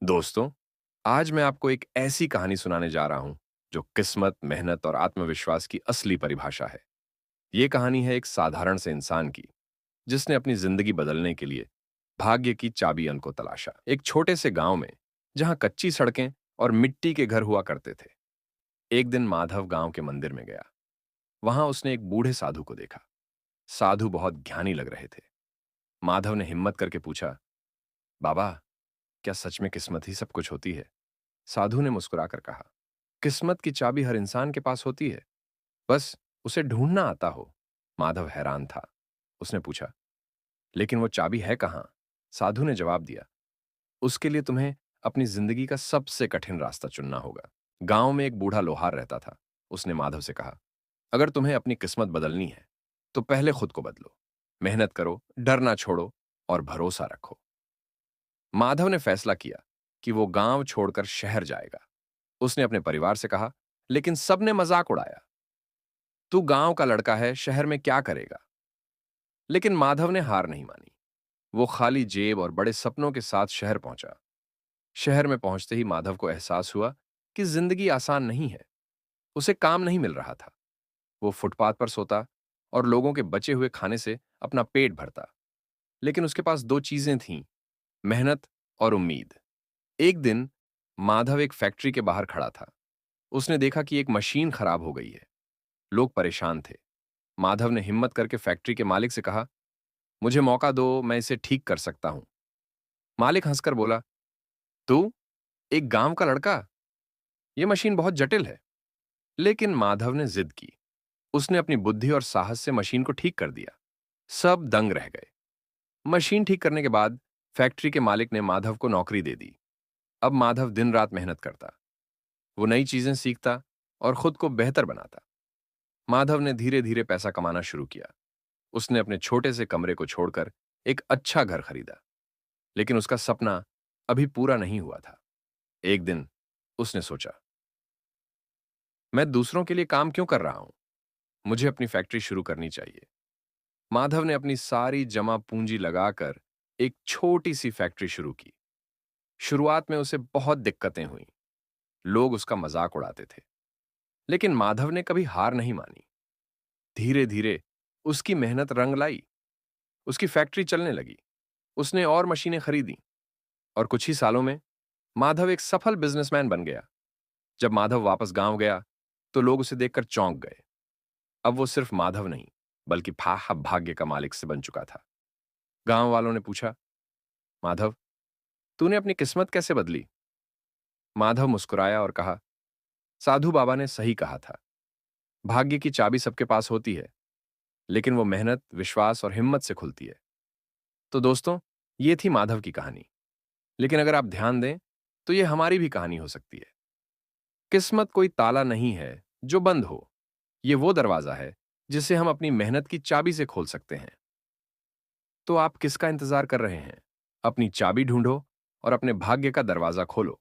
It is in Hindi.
दोस्तों, आज मैं आपको एक ऐसी कहानी सुनाने जा रहा हूं जो किस्मत, मेहनत और आत्मविश्वास की असली परिभाषा है। ये कहानी है एक साधारण से इंसान की जिसने अपनी जिंदगी बदलने के लिए भाग्य की चाबियन को तलाशा। एक छोटे से गांव में जहां कच्ची सड़कें और मिट्टी के घर हुआ करते थे, एक दिन माधव गांव के मंदिर में गया। वहां उसने एक बूढ़े साधु को देखा। साधु बहुत ज्ञानी लग रहे थे। माधव ने हिम्मत करके पूछा, बाबा, क्या सच में किस्मत ही सब कुछ होती है? साधु ने मुस्कुराकर कहा, किस्मत की चाबी हर इंसान के पास होती है, बस उसे ढूंढना आता हो। माधव हैरान था। उसने पूछा, लेकिन वो चाबी है कहां? साधु ने जवाब दिया, उसके लिए तुम्हें अपनी जिंदगी का सबसे कठिन रास्ता चुनना होगा। गांव में एक बूढ़ा लोहार रहता था। उसने माधव से कहा, अगर तुम्हें अपनी किस्मत बदलनी है तो पहले खुद को बदलो, मेहनत करो, डरना छोड़ो और भरोसा रखो। माधव ने फैसला किया कि वो गांव छोड़कर शहर जाएगा। उसने अपने परिवार से कहा, लेकिन सबने मजाक उड़ाया, तू गांव का लड़का है, शहर में क्या करेगा? लेकिन माधव ने हार नहीं मानी। वो खाली जेब और बड़े सपनों के साथ शहर पहुंचा। शहर में पहुंचते ही माधव को एहसास हुआ कि जिंदगी आसान नहीं है। उसे काम नहीं मिल रहा था। वो फुटपाथ पर सोता और लोगों के बचे हुए खाने से अपना पेट भरता। लेकिन उसके पास दो चीजें थीं, मेहनत और उम्मीद। एक दिन माधव एक फैक्ट्री के बाहर खड़ा था। उसने देखा कि एक मशीन खराब हो गई है। लोग परेशान थे। माधव ने हिम्मत करके फैक्ट्री के मालिक से कहा, मुझे मौका दो, मैं इसे ठीक कर सकता हूं। मालिक हंसकर बोला, तू एक गांव का लड़का, यह मशीन बहुत जटिल है। लेकिन माधव ने जिद की। उसने अपनी बुद्धि और साहस से मशीन को ठीक कर दिया। सब दंग रह गए। मशीन ठीक करने के बाद फैक्ट्री के मालिक ने माधव को नौकरी दे दी। अब माधव दिन रात मेहनत करता। वो नई चीजें सीखता और खुद को बेहतर बनाता। माधव ने धीरे धीरे पैसा कमाना शुरू किया। उसने अपने छोटे से कमरे को छोड़कर एक अच्छा घर खरीदा। लेकिन उसका सपना अभी पूरा नहीं हुआ था। एक दिन उसने सोचा, मैं दूसरों के लिए काम क्यों कर रहा हूं? मुझे अपनी फैक्ट्री शुरू करनी चाहिए। माधव ने अपनी सारी जमा पूंजी लगाकर एक छोटी सी फैक्ट्री शुरू की। शुरुआत में उसे बहुत दिक्कतें हुई। लोग उसका मजाक उड़ाते थे। लेकिन माधव ने कभी हार नहीं मानी। धीरे धीरे उसकी मेहनत रंग लाई। उसकी फैक्ट्री चलने लगी। उसने और मशीनें खरीदी और कुछ ही सालों में माधव एक सफल बिजनेसमैन बन गया। जब माधव वापस गांव गया तो लोग उसे देखकर चौंक गए। अब वो सिर्फ माधव नहीं, बल्कि भाग्य का मालिक से बन चुका था। गांव वालों ने पूछा, माधव, तूने अपनी किस्मत कैसे बदली? माधव मुस्कुराया और कहा, साधु बाबा ने सही कहा था। भाग्य की चाबी सबके पास होती है, लेकिन वो मेहनत, विश्वास और हिम्मत से खुलती है। तो दोस्तों, ये थी माधव की कहानी। लेकिन अगर आप ध्यान दें तो ये हमारी भी कहानी हो सकती है। किस्मत कोई ताला नहीं है जो बंद हो। ये वो दरवाजा है जिसे हम अपनी मेहनत की चाबी से खोल सकते हैं। तो आप किसका इंतजार कर रहे हैं? अपनी चाबी ढूंढो और अपने भाग्य का दरवाजा खोलो।